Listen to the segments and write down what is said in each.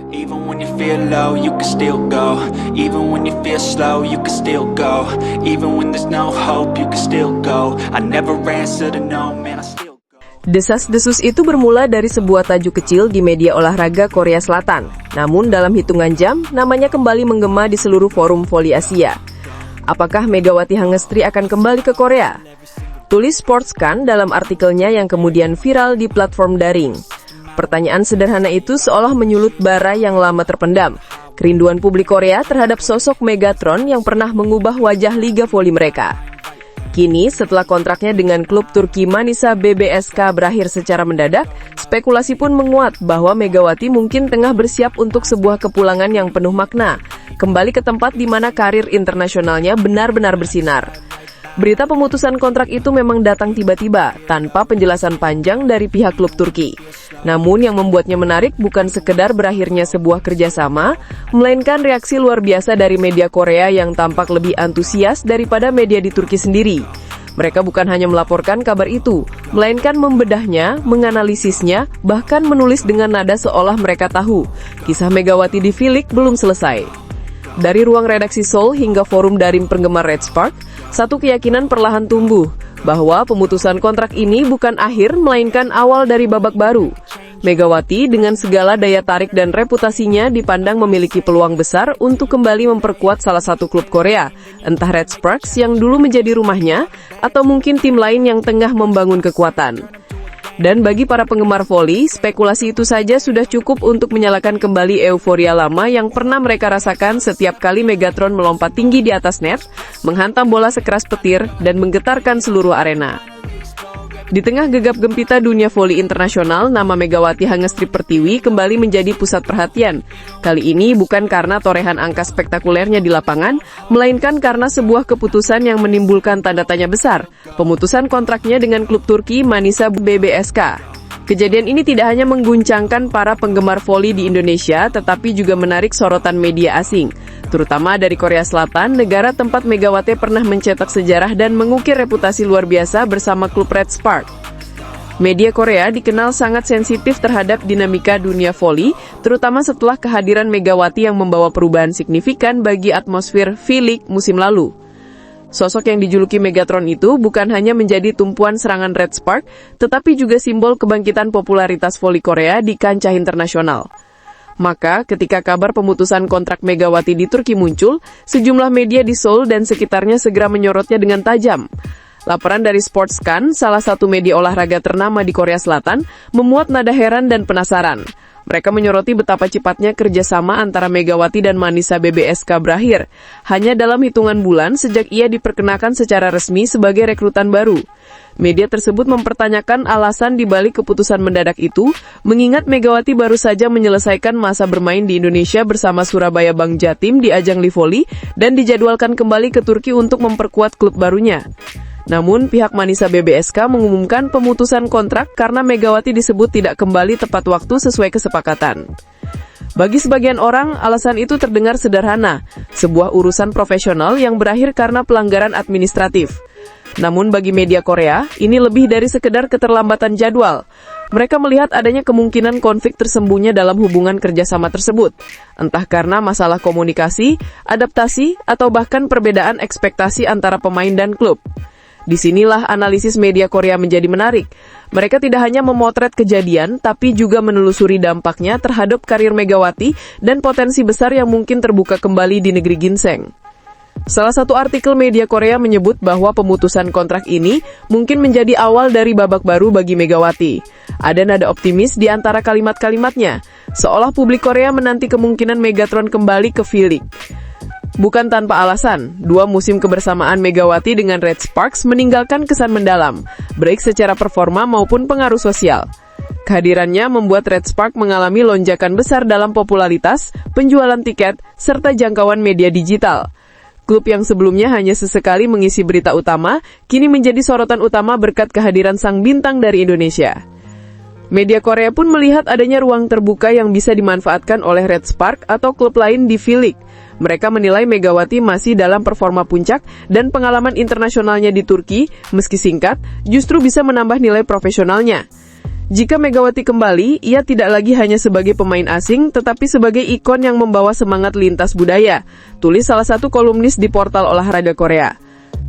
Even when you feel low, you can still go. Even when you feel slow, you can still go. Even when there's no hope, you can still go. I never answer to no, man, I still go. Desas-desus itu bermula dari sebuah tajuk kecil di media olahraga Korea Selatan. Namun dalam hitungan jam, namanya kembali menggema di seluruh forum voli Asia. Apakah Megawati Hangestri akan kembali ke Korea? Tulis Sportscan dalam artikelnya yang kemudian viral di platform daring. Pertanyaan sederhana itu seolah menyulut bara yang lama terpendam. Kerinduan publik Korea terhadap sosok Megatron yang pernah mengubah wajah liga voli mereka. Kini, setelah kontraknya dengan klub Turki Manisa BBSK berakhir secara mendadak, spekulasi pun menguat bahwa Megawati mungkin tengah bersiap untuk sebuah kepulangan yang penuh makna, kembali ke tempat di mana karir internasionalnya benar-benar bersinar. Berita pemutusan kontrak itu memang datang tiba-tiba, tanpa penjelasan panjang dari pihak klub Turki. Namun yang membuatnya menarik bukan sekedar berakhirnya sebuah kerjasama, melainkan reaksi luar biasa dari media Korea yang tampak lebih antusias daripada media di Turki sendiri. Mereka bukan hanya melaporkan kabar itu, melainkan membedahnya, menganalisisnya, bahkan menulis dengan nada seolah mereka tahu. Kisah Megawati di V-League belum selesai. Dari ruang redaksi Seoul hingga forum daring penggemar Red Spark, satu keyakinan perlahan tumbuh, bahwa pemutusan kontrak ini bukan akhir melainkan awal dari babak baru. Megawati dengan segala daya tarik dan reputasinya dipandang memiliki peluang besar untuk kembali memperkuat salah satu klub Korea, entah Red Sparks yang dulu menjadi rumahnya, atau mungkin tim lain yang tengah membangun kekuatan. Dan bagi para penggemar voli, spekulasi itu saja sudah cukup untuk menyalakan kembali euforia lama yang pernah mereka rasakan setiap kali Megatron melompat tinggi di atas net, menghantam bola sekeras petir, dan menggetarkan seluruh arena. Di tengah gegap gempita dunia voli internasional, nama Megawati Hangestri Pertiwi kembali menjadi pusat perhatian. Kali ini bukan karena torehan angka spektakulernya di lapangan, melainkan karena sebuah keputusan yang menimbulkan tanda tanya besar, pemutusan kontraknya dengan klub Turki Manisa BBSK. Kejadian ini tidak hanya mengguncangkan para penggemar voli di Indonesia, tetapi juga menarik sorotan media asing, terutama dari Korea Selatan, negara tempat Megawati pernah mencetak sejarah dan mengukir reputasi luar biasa bersama klub Red Spark. Media Korea dikenal sangat sensitif terhadap dinamika dunia voli, terutama setelah kehadiran Megawati yang membawa perubahan signifikan bagi atmosfer V-League musim lalu. Sosok yang dijuluki Megatron itu bukan hanya menjadi tumpuan serangan Red Spark, tetapi juga simbol kebangkitan popularitas voli Korea di kancah internasional. Maka, ketika kabar pemutusan kontrak Megawati di Turki muncul, sejumlah media di Seoul dan sekitarnya segera menyorotnya dengan tajam. Laporan dari Sportscan, salah satu media olahraga ternama di Korea Selatan, memuat nada heran dan penasaran. Mereka menyoroti betapa cepatnya kerjasama antara Megawati dan Manisa BBSK berakhir, hanya dalam hitungan bulan sejak ia diperkenakan secara resmi sebagai rekrutan baru. Media tersebut mempertanyakan alasan dibalik keputusan mendadak itu, mengingat Megawati baru saja menyelesaikan masa bermain di Indonesia bersama Surabaya Bank Jatim di ajang Livoli dan dijadwalkan kembali ke Turki untuk memperkuat klub barunya. Namun, pihak Manisa BBSK mengumumkan pemutusan kontrak karena Megawati disebut tidak kembali tepat waktu sesuai kesepakatan. Bagi sebagian orang, alasan itu terdengar sederhana, sebuah urusan profesional yang berakhir karena pelanggaran administratif. Namun bagi media Korea, ini lebih dari sekedar keterlambatan jadwal. Mereka melihat adanya kemungkinan konflik tersembunyi dalam hubungan kerjasama tersebut, entah karena masalah komunikasi, adaptasi, atau bahkan perbedaan ekspektasi antara pemain dan klub. Disinilah analisis media Korea menjadi menarik. Mereka tidak hanya memotret kejadian, tapi juga menelusuri dampaknya terhadap karir Megawati dan potensi besar yang mungkin terbuka kembali di negeri ginseng. Salah satu artikel media Korea menyebut bahwa pemutusan kontrak ini mungkin menjadi awal dari babak baru bagi Megawati. Ada nada optimis di antara kalimat-kalimatnya, seolah publik Korea menanti kemungkinan Megatron kembali ke V-League. Bukan tanpa alasan, 2 musim kebersamaan Megawati dengan Red Sparks meninggalkan kesan mendalam, baik secara performa maupun pengaruh sosial. Kehadirannya membuat Red Spark mengalami lonjakan besar dalam popularitas, penjualan tiket, serta jangkauan media digital. Klub yang sebelumnya hanya sesekali mengisi berita utama, kini menjadi sorotan utama berkat kehadiran sang bintang dari Indonesia. Media Korea pun melihat adanya ruang terbuka yang bisa dimanfaatkan oleh Red Spark atau klub lain di V-League. Mereka menilai Megawati masih dalam performa puncak dan pengalaman internasionalnya di Turki, meski singkat, justru bisa menambah nilai profesionalnya. Jika Megawati kembali, ia tidak lagi hanya sebagai pemain asing, tetapi sebagai ikon yang membawa semangat lintas budaya, tulis salah satu kolumnis di portal olahraga Korea.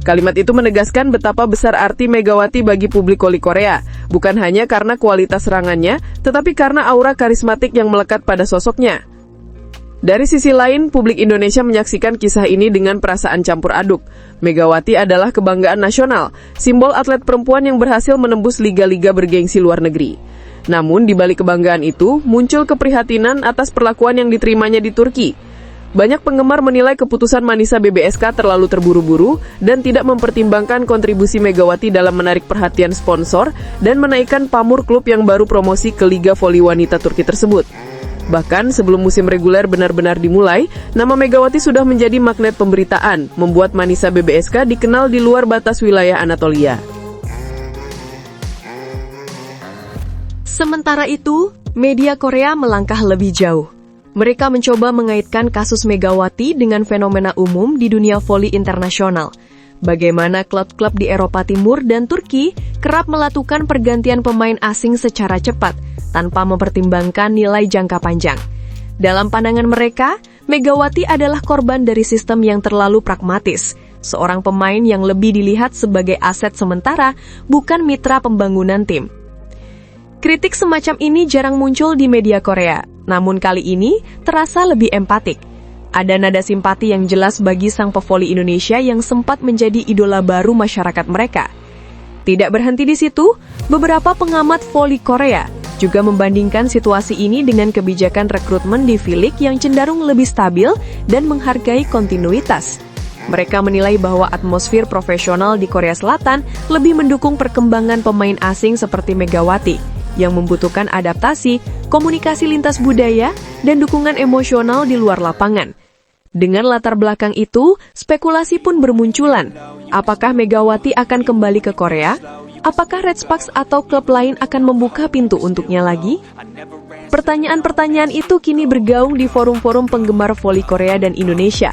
Kalimat itu menegaskan betapa besar arti Megawati bagi publik voli Korea, bukan hanya karena kualitas serangannya, tetapi karena aura karismatik yang melekat pada sosoknya. Dari sisi lain, publik Indonesia menyaksikan kisah ini dengan perasaan campur aduk. Megawati adalah kebanggaan nasional, simbol atlet perempuan yang berhasil menembus liga-liga bergengsi luar negeri. Namun, di balik kebanggaan itu, muncul keprihatinan atas perlakuan yang diterimanya di Turki. Banyak penggemar menilai keputusan Manisa BBSK terlalu terburu-buru dan tidak mempertimbangkan kontribusi Megawati dalam menarik perhatian sponsor dan menaikkan pamor klub yang baru promosi ke Liga Voli Wanita Turki tersebut. Bahkan sebelum musim reguler benar-benar dimulai, nama Megawati sudah menjadi magnet pemberitaan, membuat Manisa BBSK dikenal di luar batas wilayah Anatolia. Sementara itu, media Korea melangkah lebih jauh. Mereka mencoba mengaitkan kasus Megawati dengan fenomena umum di dunia voli internasional. Bagaimana klub-klub di Eropa Timur dan Turki kerap melakukan pergantian pemain asing secara cepat, tanpa mempertimbangkan nilai jangka panjang. Dalam pandangan mereka, Megawati adalah korban dari sistem yang terlalu pragmatis, seorang pemain yang lebih dilihat sebagai aset sementara, bukan mitra pembangunan tim. Kritik semacam ini jarang muncul di media Korea, namun kali ini terasa lebih empatik. Ada nada simpati yang jelas bagi sang pevoli Indonesia yang sempat menjadi idola baru masyarakat mereka. Tidak berhenti di situ, beberapa pengamat voli Korea juga membandingkan situasi ini dengan kebijakan rekrutmen di V-League yang cenderung lebih stabil dan menghargai kontinuitas. Mereka menilai bahwa atmosfer profesional di Korea Selatan lebih mendukung perkembangan pemain asing seperti Megawati, yang membutuhkan adaptasi, komunikasi lintas budaya, dan dukungan emosional di luar lapangan. Dengan latar belakang itu, spekulasi pun bermunculan. Apakah Megawati akan kembali ke Korea? Apakah Red Sparks atau klub lain akan membuka pintu untuknya lagi? Pertanyaan-pertanyaan itu kini bergaung di forum-forum penggemar voli Korea dan Indonesia.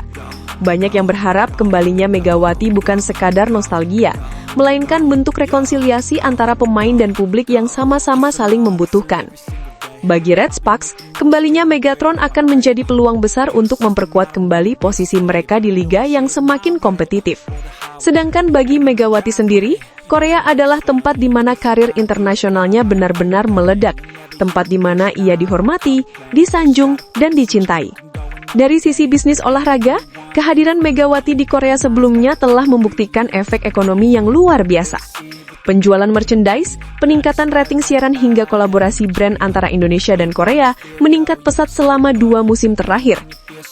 Banyak yang berharap kembalinya Megawati bukan sekadar nostalgia, melainkan bentuk rekonsiliasi antara pemain dan publik yang sama-sama saling membutuhkan. Bagi Red Sparks, kembalinya Megatron akan menjadi peluang besar untuk memperkuat kembali posisi mereka di liga yang semakin kompetitif. Sedangkan bagi Megawati sendiri, Korea adalah tempat di mana karir internasionalnya benar-benar meledak, tempat di mana ia dihormati, disanjung, dan dicintai. Dari sisi bisnis olahraga, kehadiran Megawati di Korea sebelumnya telah membuktikan efek ekonomi yang luar biasa. Penjualan merchandise, peningkatan rating siaran hingga kolaborasi brand antara Indonesia dan Korea meningkat pesat selama 2 musim terakhir.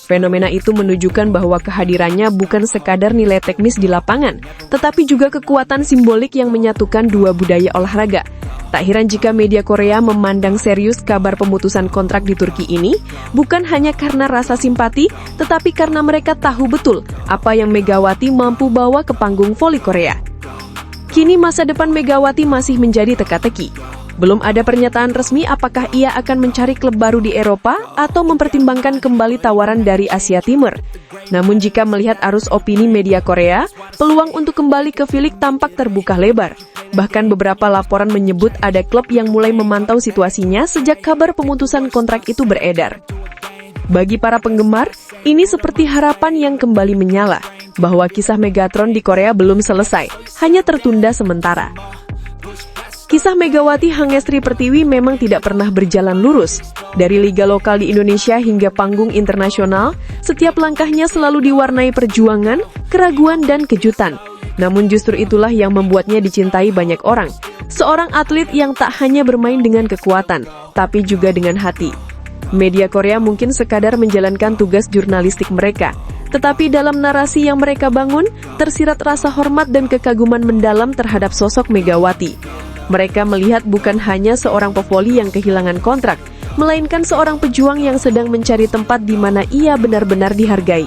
Fenomena itu menunjukkan bahwa kehadirannya bukan sekadar nilai teknis di lapangan, tetapi juga kekuatan simbolik yang menyatukan dua budaya olahraga. Tak heran jika media Korea memandang serius kabar pemutusan kontrak di Turki ini, bukan hanya karena rasa simpati, tetapi karena mereka tahu betul apa yang Megawati mampu bawa ke panggung voli Korea. Kini masa depan Megawati masih menjadi teka-teki. Belum ada pernyataan resmi apakah ia akan mencari klub baru di Eropa atau mempertimbangkan kembali tawaran dari Asia Timur. Namun jika melihat arus opini media Korea, peluang untuk kembali ke V-League tampak terbuka lebar. Bahkan beberapa laporan menyebut ada klub yang mulai memantau situasinya sejak kabar pemutusan kontrak itu beredar. Bagi para penggemar, ini seperti harapan yang kembali menyala, bahwa kisah Megatron di Korea belum selesai, hanya tertunda sementara. Kisah Megawati Hangestri Pertiwi memang tidak pernah berjalan lurus. Dari liga lokal di Indonesia hingga panggung internasional, setiap langkahnya selalu diwarnai perjuangan, keraguan, dan kejutan. Namun justru itulah yang membuatnya dicintai banyak orang. Seorang atlet yang tak hanya bermain dengan kekuatan, tapi juga dengan hati. Media Korea mungkin sekadar menjalankan tugas jurnalistik mereka, tetapi dalam narasi yang mereka bangun, tersirat rasa hormat dan kekaguman mendalam terhadap sosok Megawati. Mereka melihat bukan hanya seorang pevoli yang kehilangan kontrak, melainkan seorang pejuang yang sedang mencari tempat di mana ia benar-benar dihargai.